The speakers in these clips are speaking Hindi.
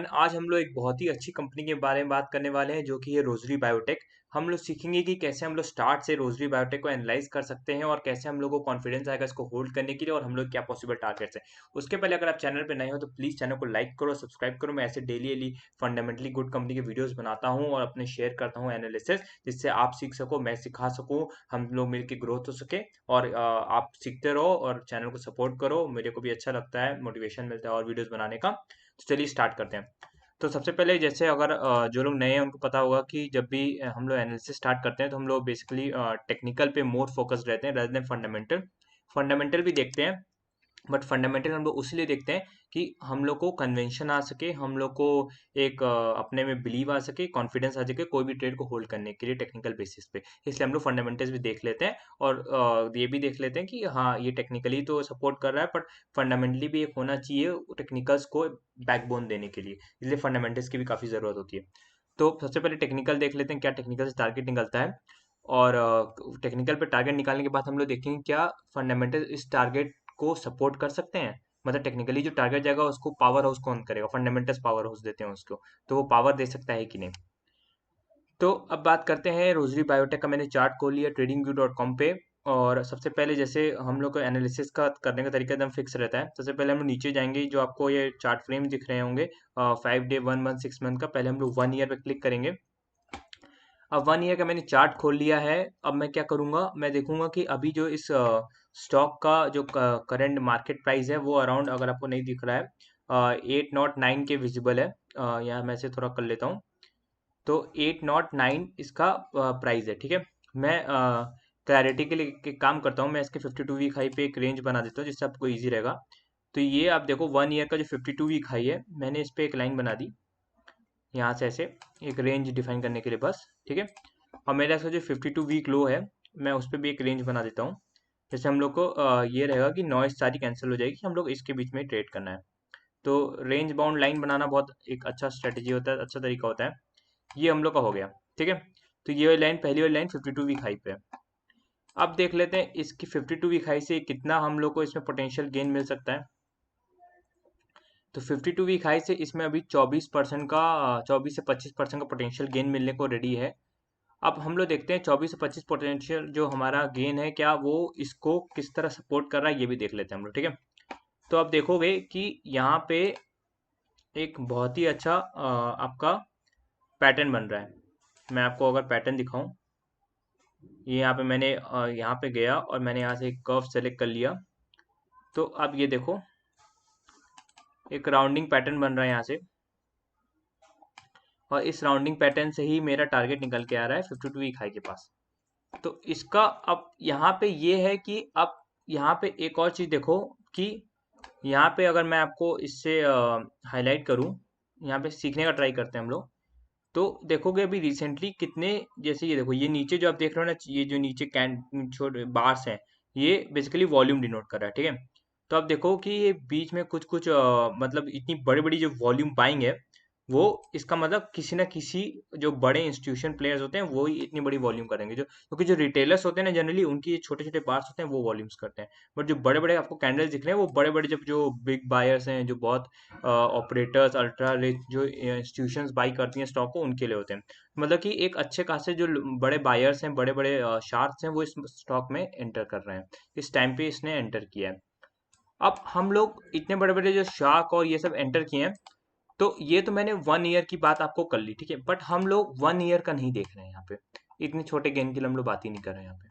एवरीवन, आज हम लोग एक बहुत ही अच्छी कंपनी के बारे में बात करने वाले हैं जो कि है रोजरी बायोटेक। हम लोग सीखेंगे कि कैसे हम लोग स्टार्ट से रोजरी बायोटेक को एनालाइज कर सकते हैं और कैसे हम लोग को कॉन्फिडेंस आएगा इसको होल्ड करने के लिए और हम लोग क्या पॉसिबल टारगेट्स हैं। उसके पहले अगर आप चैनल पे नए हो तो प्लीज चैनल को लाइक करो, सब्सक्राइब करो। मैं ऐसे डेली फंडामेंटली गुड कंपनी के वीडियोस बनाता हूँ और अपने शेयर करता हूँ एनालिसिस, जिससे आप सीख सको, मैं सिखा सकूँ, हम लोग मिलकर ग्रोथ हो सके। और आप सीखते रहो और चैनल को सपोर्ट करो, मेरे को भी अच्छा लगता है, मोटिवेशन मिलता है और वीडियोस बनाने का। तो चलिए स्टार्ट करते हैं। तो सबसे पहले जैसे अगर जो लोग नए हैं उनको पता होगा कि जब भी हम लोग एनालिसिस स्टार्ट करते हैं तो हम लोग बेसिकली टेक्निकल पे मोर फोकस रहते हैं rather देन फंडामेंटल। फंडामेंटल भी देखते हैं, बट फंडामेंटल हम लोग इसलिए देखते हैं कि हम लोग को कन्वेंशन आ सके, हम लोग को एक अपने में बिलीव आ सके, कॉन्फिडेंस आ सके कोई भी ट्रेड को होल्ड करने के लिए टेक्निकल बेसिस पे। इसलिए हम लोग फंडामेंटल्स भी देख लेते हैं और ये भी देख लेते हैं कि हाँ ये टेक्निकली तो सपोर्ट कर रहा है, बट फंडामेंटली भी एक होना चाहिए टेक्निकल्स को बैकबोन देने के लिए। इसलिए फंडामेंटल्स की भी काफ़ी ज़रूरत होती है। तो सबसे पहले टेक्निकल देख लेते हैं, क्या टेक्निकल से टारगेट निकलता है। और टेक्निकल पे टारगेट निकालने के बाद हम लोग देखेंगे क्या फंडामेंटल इस टारगेट को सपोर्ट कर सकते हैं। मतलब टेक्निकली जो टारगेट जाएगा उसको पावर हाउस कौन करेगा, फंडामेंटल्स पावर हाउस देते हैं उसको, तो वो पावर दे सकता है कि नहीं। तो अब बात करते हैं रोजरी बायोटेक का। मैंने चार्ट खोल लिया tradingview.com पे। और सबसे पहले जैसे हम लोग को एनालिसिस का करने का तरीका एकदम फिक्स रहता है। सबसे पहले हम लोग नीचे जाएंगे, जो आपको ये चार्ट फ्रेम दिख रहे होंगे 5 डे, 1 मंथ, 6 मंथ का, पहले हम लोग 1 ईयर पे क्लिक करेंगे। अब 1 ईयर का मैंने चार्ट खोल लिया है। अब मैं क्या करूंगा, मैं देखूंगा कि अभी जो इस स्टॉक का जो करंट मार्केट प्राइस है वो अराउंड, अगर आपको नहीं दिख रहा है, 809 के विजिबल है। यहाँ मैं से थोड़ा कर लेता हूँ। तो 809 इसका प्राइस है, ठीक है। मैं क्लैरिटी के लिए काम करता हूँ, मैं इसके 52 वीक हाई पे एक रेंज बना देता हूँ जिससे आपको ईजी रहेगा। तो ये आप देखो 1 ईयर का जो 52 वीक हाई है, मैंने इस पे एक लाइन बना दी यहाँ से ऐसे, एक रेंज डिफाइन करने के लिए बस, ठीक है। और मेरे इसका जो 52 वीक लो है, मैं उस पर भी एक रेंज बना देता हूँ। जैसे हम लोग को ये रहेगा कि नॉइस सारी कैंसिल हो जाएगी, हम लोग इसके बीच में ट्रेड करना है। तो रेंज बाउंड लाइन बनाना बहुत एक अच्छा स्ट्रेटेजी होता है, अच्छा तरीका होता है। ये हम लोग का हो गया, ठीक है। तो ये वाली लाइन, पहली वाली लाइन 52 वीक हाई पे है। अब देख लेते हैं इसकी 52 वीक हाई से कितना हम लोग को इसमें पोटेंशियल गेन मिल सकता है। तो 52 वीक हाई से इसमें अभी 24% का 24 से 25% का पोटेंशियल गेन मिलने को रेडी है। अब हम लोग देखते हैं 24 से 25 पोटेंशियल जो हमारा गेन है, क्या वो इसको किस तरह सपोर्ट कर रहा है, ये भी देख लेते हैं हम लोग, ठीक है। तो आप देखोगे कि यहाँ पे एक बहुत ही अच्छा आपका पैटर्न बन रहा है। मैं आपको अगर पैटर्न दिखाऊं, ये यहाँ पे मैंने यहाँ पे गया और मैंने यहाँ से एक कर्व सेलेक्ट कर लिया। तो अब ये देखो एक राउंडिंग पैटर्न बन रहा है यहाँ से, और इस राउंडिंग पैटर्न से ही मेरा टारगेट निकल के आ रहा है 52 वीक हाई के पास। तो इसका अब यहाँ पे ये है कि अब यहाँ पे एक और चीज देखो कि यहाँ पे अगर मैं आपको इससे हाईलाइट करूँ, यहाँ पे सीखने का ट्राई करते हैं हम लोग। तो देखोगे अभी रिसेंटली कितने, जैसे ये देखो, ये नीचे जो आप देख रहे हो ना, ये जो नीचे कैन छोटे बार्स हैं, ये बेसिकली वॉल्यूम डिनोट कर रहा है, ठीक है। तो आप देखो कि ये बीच में कुछ कुछ मतलब इतनी बड़ी बड़ी जो वॉल्यूम बाइंग है, वो इसका मतलब किसी ना किसी जो बड़े इंस्टीट्यूशन प्लेयर्स होते हैं वो ही इतनी बड़ी वॉल्यूम करेंगे। जो क्योंकि जो रिटेलर्स होते हैं ना, जनरली उनकी छोटे छोटे बार्स होते हैं वो वॉल्यूम्स करते हैं। बट जो बड़े बड़े आपको कैंडल्स दिख रहे हैं वो बड़े बड़े, जब जो बिग बायर्स हैं, जो बहुत ऑपरेटर्स, अल्ट्रा रिच जो इंस्टीट्यूशंस बाई करती हैं स्टॉक को, उनके लिए होते हैं। मतलब कि एक अच्छे खासे जो बड़े बायर्स हैं, बड़े बड़े शार्क्स हैं, वो इस स्टॉक में एंटर कर रहे हैं। इस टाइम पे इसने एंटर किया है। अब हम लोग इतने बड़े बड़े जो शार्क और ये सब एंटर किए हैं, तो ये तो मैंने 1 ईयर की बात आपको कर ली, ठीक है। बट हम लोग 1 ईयर का नहीं देख रहे हैं यहाँ पे, इतने छोटे गेन के लिए हम लोग बात ही नहीं कर रहे हैं यहाँ पे।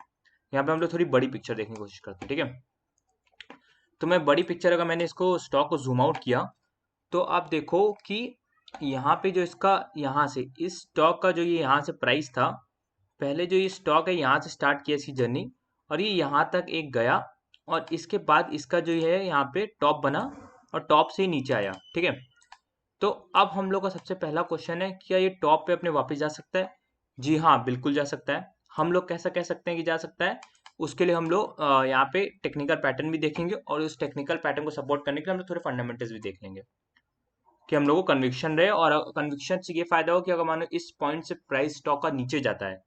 यहाँ पे हम लोग थोड़ी बड़ी पिक्चर देखने की कोशिश करते हैं, ठीक है। तो मैं बड़ी पिक्चर, अगर मैंने इसको स्टॉक को जूम आउट किया, तो आप देखो कि यहाँ पे जो इसका, यहाँ से इस स्टॉक का जो ये यहाँ से प्राइस था, पहले जो ये स्टॉक है यहाँ से स्टार्ट किया इसकी जर्नी, और ये यहाँ तक एक गया, और इसके बाद इसका जो है यहाँ पे टॉप बना, और टॉप से ही नीचे आया, ठीक है। तो अब हम लोग का सबसे पहला क्वेश्चन है, क्या ये टॉप पे अपने वापस जा सकता है? जी हाँ, बिल्कुल जा सकता है। हम लोग कैसा कह सकते हैं कि जा सकता है? उसके लिए हम लोग यहाँ पे टेक्निकल पैटर्न भी देखेंगे, और उस टेक्निकल पैटर्न को सपोर्ट करने के लिए हम लोग थोड़े फंडामेंटल्स भी देख लेंगे, कि हम लोग को कन्विक्शन रहे। और कन्विक्शन से ये फायदा हो कि अगर मान लो इस पॉइंट से प्राइस स्टॉक का नीचे जाता है,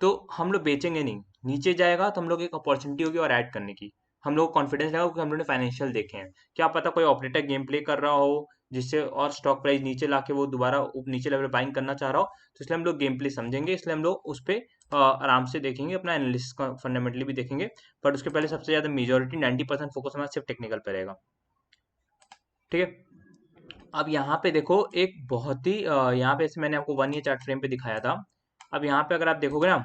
तो हम लोग बेचेंगे नहीं। नीचे जाएगा तो हम लोग एक अपॉर्चुनिटी होगी और ऐड करने की, हम लोग कॉन्फिडेंस रहेगा क्योंकि हम लोग ने फाइनेंशियल देखे हैं। क्या पता कोई ऑपरेटर गेम प्ले कर रहा हो, जिससे और स्टॉक प्राइस नीचे लाके वो दोबारा नीचे लेवल बाइंग करना चाह रहा हो, तो इसलिए हम लोग गेम प्ले समझेंगे, इसलिए हम लोग उस पर आराम से देखेंगे, अपना एनालिसिस का फंडामेंटली भी देखेंगे। बट उसके पहले सबसे ज़्यादा मेजोरिटी 90% फोकस हमारा सिर्फ टेक्निकल पे रहेगा। ठीक है, अब यहाँ पे देखो एक बहुत ही यहाँ पे, मैंने आपको 1 ईयर चार्ट फ्रेम पे दिखाया था। अब यहाँ पे अगर आप देखोगे ना,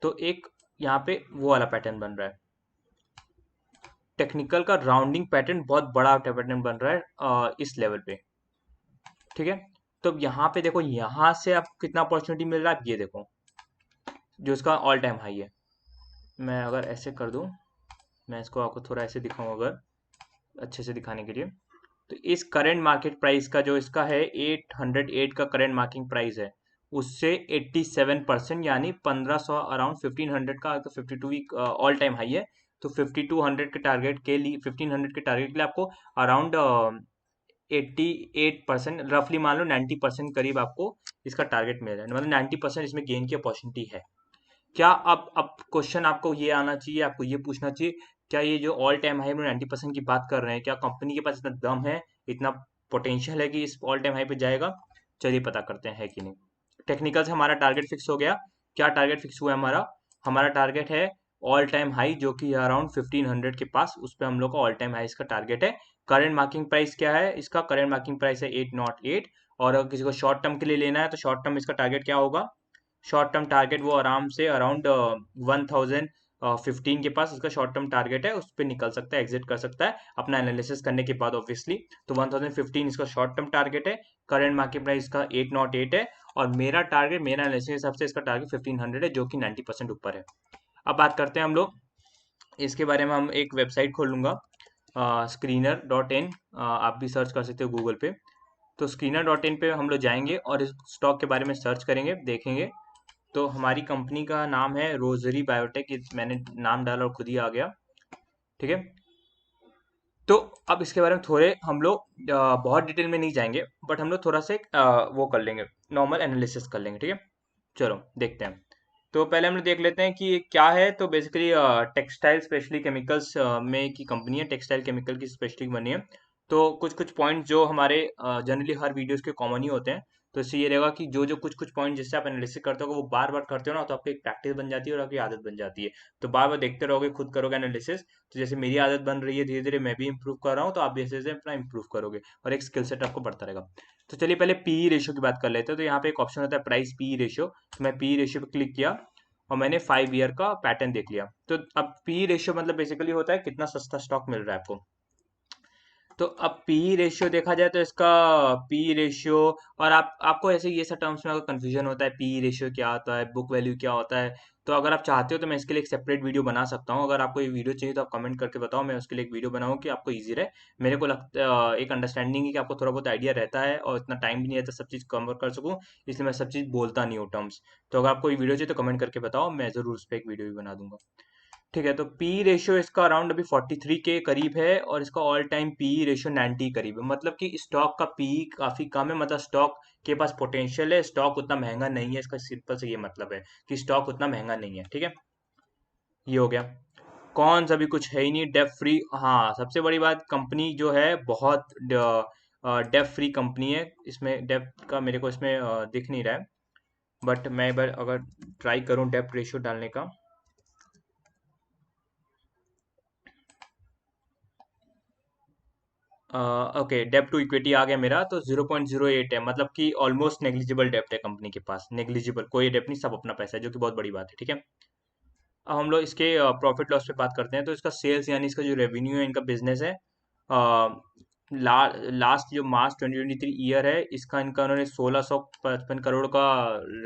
तो एक यहाँ पे वो वाला पैटर्न बन रहा है, टेक्निकल का राउंडिंग पैटर्न, बहुत बड़ा पैटर्न बन रहा है इस लेवल पे। ठीक है, तो अब यहाँ पे देखो, यहाँ से आपको कितना अपॉर्चुनिटी मिल रहा है, आप ये देखो, जो इसका ऑल टाइम हाई है। मैं अगर ऐसे कर दूं, मैं इसको आपको थोड़ा ऐसे दिखाऊं अगर अच्छे से दिखाने के लिए, तो इस करंट मार्केट प्राइस का जो इसका है 808 का करंट मार्केट प्राइस है, उससे 87% यानी 1500 अराउंड 1500 का, तो 52 वीक ऑल टाइम हाई है। तो 5200 के टारगेट के लिए, 1500 के टारगेट के लिए आपको अराउंड 88% रफली मान लो 90% करीब आपको इसका टारगेट मिल रहा है, मतलब 90% इसमें गेन की अपॉर्चुनिटी है। क्या अब क्वेश्चन आपको ये आना चाहिए, आपको ये पूछना चाहिए, क्या ये जो ऑल टाइम हाई में 90% की बात कर रहे हैं, क्या कंपनी के पास इतना दम है, इतना पोटेंशियल है कि इस ऑल टाइम हाई पे जाएगा? चलिए पता करते हैं है कि नहीं। टेक्निकल से हमारा टारगेट फिक्स हो गया। क्या टारगेट फिक्स हुआ है हमारा? हमारा टारगेट है ऑल टाइम हाई, जो कि अराउंड 1500 के पास, उस पर हम लोग का ऑल टाइम हाई इसका टारगेट है। करंट मार्किंग प्राइस क्या है इसका? करंट मार्किंग प्राइस है 808। और अगर किसी को शॉर्ट टर्म के लिए लेना है, तो शॉर्ट टर्म इसका टारगेट क्या होगा? शॉर्ट टर्म टारगेट वो आराम से अराउंड 1015 के पास इसका शॉर्ट टर्म टारगेट है, उस पर निकल सकता है, एग्जिट कर सकता है अपना एनालिसिस करने के बाद ऑब्वियसली। तो 1015 इसका शॉर्ट टर्म टारगेट है, करंट मार्केट प्राइस इसका 808 है, और मेरा टारगेट, मेरा एनालिसिस के हिसाब से इसका टारगेट 1500 है, जो कि 90% ऊपर है। अब बात करते हैं हम लोग इसके बारे में। हम एक वेबसाइट खोल लूंगा, screener.in, आप भी सर्च कर सकते हो गूगल पे। तो screener.in पे हम लोग जाएंगे और इस स्टॉक के बारे में सर्च करेंगे, देखेंगे। तो हमारी कंपनी का नाम है रोजरी बायोटेक, मैंने नाम डाला और खुद ही आ गया। ठीक है, तो अब इसके बारे में थोड़े हम लोग बहुत डिटेल में नहीं जाएंगे, बट हम लोग थोड़ा सा वो कर लेंगे, नॉर्मल एनालिसिस कर लेंगे। ठीक है, चलो देखते हैं। तो पहले हम लोग देख लेते हैं कि ये क्या है। तो बेसिकली टेक्सटाइल स्पेशली केमिकल्स में की कंपनी है, टेक्सटाइल केमिकल की स्पेशलिस्ट बनी है। तो कुछ कुछ पॉइंट जो हमारे जनरली हर वीडियोस के कॉमन ही होते हैं। तो इससे ये रहेगा कि जो जो कुछ कुछ पॉइंट जिससे आप एनालिसिस करते हो, वो बार बार करते हो ना, तो आपकी एक प्रैक्टिस बन जाती है और आपकी आदत बन जाती है। तो बार बार देखते रहोगे, खुद करोगे एनालिसिस, तो जैसे मेरी आदत बन रही है, धीरे धीरे मैं भी इंप्रूव कर रहा हूँ, तो आप भी ऐसे ऐसे अपना इंप्रूव करोगे और एक स्किल सेट आपको बढ़ता रहेगा। तो चलिए पहले पीई रेशियो की बात कर लेते हैं। तो यहाँ पे एक ऑप्शन होता है प्राइस पीई रेशियो। तो मैं पीई रेशियो पे क्लिक किया और मैंने 5 ईयर का पैटर्न देख लिया। तो अब पी रेशियो मतलब बेसिकली होता है कितना सस्ता स्टॉक मिल रहा है आपको। तो अब पी रेशियो देखा जाए तो इसका पी रेशियो, और आपको ऐसे ये सब टर्म्स में अगर कंफ्यूजन होता है, पी रेशियो क्या होता है, बुक वैल्यू क्या होता है, तो अगर आप चाहते हो तो मैं इसके लिए एक सेपरेट वीडियो बना सकता हूँ। अगर आपको ये वीडियो चाहिए तो आप कमेंट करके बताओ, मैं उसके लिए एक वीडियो बनाऊँ कि आपको ईजी रहे। मेरे को लगता एक अंडरस्टैंडिंग है कि आपको थोड़ा बहुत आइडिया रहता है और इतना टाइम भी नहीं रहता सब चीज़ कवर कर सकूँ, इसलिए मैं सब चीज़ बोलता नहीं हूँ टर्म्स। तो अगर आपको ये वीडियो चाहिए तो कमेंट करके बताओ, मैं ज़रूर उस पर एक वीडियो भी बना दूंगा। ठीक है, तो पी रेशियो इसका अराउंड अभी 43 के करीब है, और इसका ऑल टाइम पी रेशियो 90 करीब है। मतलब कि स्टॉक का पी काफी कम है, मतलब स्टॉक के पास पोटेंशियल है, स्टॉक उतना महंगा नहीं है, इसका सिंपल से ये मतलब है कि स्टॉक उतना महंगा नहीं है। ठीक है, ये हो गया। कौन सा भी कुछ है ही नहीं, डेप फ्री। हाँ, सबसे बड़ी बात, कंपनी जो है बहुत डेप फ्री कंपनी है। इसमें डेप का मेरे को इसमें दिख नहीं रहा है, बट मैं एक बार अगर ट्राई करूँ डेप रेशियो डालने का। ओके, डेप्ट टू इक्विटी आ गया मेरा, तो 0.08 है, मतलब कि ऑलमोस्ट नेग्लिजिबल डेप्ट है कंपनी के पास, नेग्लिजिबल, कोई डेप्ट नहीं, सब अपना पैसा है, जो कि बहुत बड़ी बात है। ठीक है, अब हम लोग इसके प्रॉफिट लॉस पे बात करते हैं। तो इसका सेल्स यानी इसका जो रेवेन्यू है, इनका बिजनेस है, लास्ट जो मार्च 2023 ईयर है इसका, इनका उन्होंने 1655 करोड़ का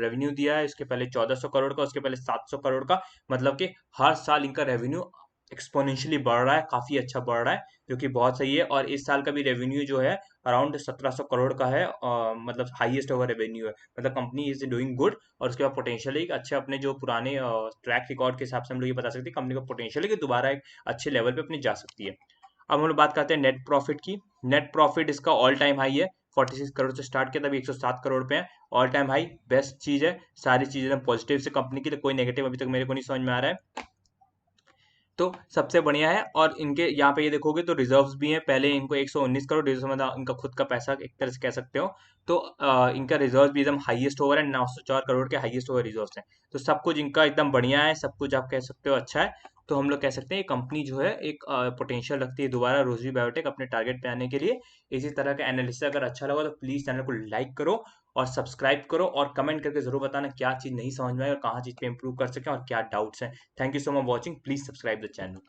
रेवेन्यू दिया है। इसके पहले 1400 करोड़ का, उसके पहले 700 करोड़ का। मतलब कि हर साल इनका रेवेन्यू एक्सपोनेंशियली बढ़ रहा है, काफी अच्छा बढ़ रहा है, जो कि बहुत सही है। और इस साल का भी रेवेन्यू जो है अराउंड 1700 करोड़ का है, मतलब हाईएस्ट ओवर रेवेन्यू है। मतलब कंपनी इज डूइंग गुड, और उसके बाद पोटेंशियल है अच्छे, अपने जो पुराने ट्रैक रिकॉर्ड के हिसाब से हम लोग ये बता सकते हैं कंपनी का पोटेंशियल है कि दोबारा एक अच्छे लेवल पे अपनी जा सकती है। अब हम लोग बात करते हैं नेट प्रॉफिट की। नेट प्रॉफिट इसका ऑल टाइम हाई है, 46 करोड़ से स्टार्ट किया था, अभी 107 करोड़ पे है। ऑल टाइम हाई, बेस्ट चीज है, सारी चीजें पॉजिटिव से कंपनी की, तो कोई नेगेटिव अभी तक मेरे को नहीं समझ में आ रहा है। तो सबसे बढ़िया है। और इनके यहाँ पे ये देखोगे तो रिजर्व्स भी हैं, पहले इनको 119 करोड़ रिजर्व, मतलब इनका खुद का पैसा एक तरह से कह सकते हो। तो इनका रिजर्व भी एकदम हाईएस्ट ओवर है, 904 करोड़ के हाईएस्ट ओवर रिजर्व्स हैं। तो सब कुछ इनका एकदम बढ़िया है, सब कुछ आप कह सकते हो अच्छा है। तो हम लोग कह सकते हैं ये कंपनी जो है एक पोटेंशियल रखती है दोबारा रोजरी बायोटेक अपने टारगेट पे आने के लिए। इसी तरह का एनालिसिस अगर अच्छा लगा तो प्लीज चैनल को लाइक करो और सब्सक्राइब करो, और कमेंट करके जरूर बताना क्या चीज नहीं समझ में आई और कहाँ चीज पे इंप्रूव कर सकें और क्या डाउट्स हैं। Thank you so much watching, please subscribe the channel.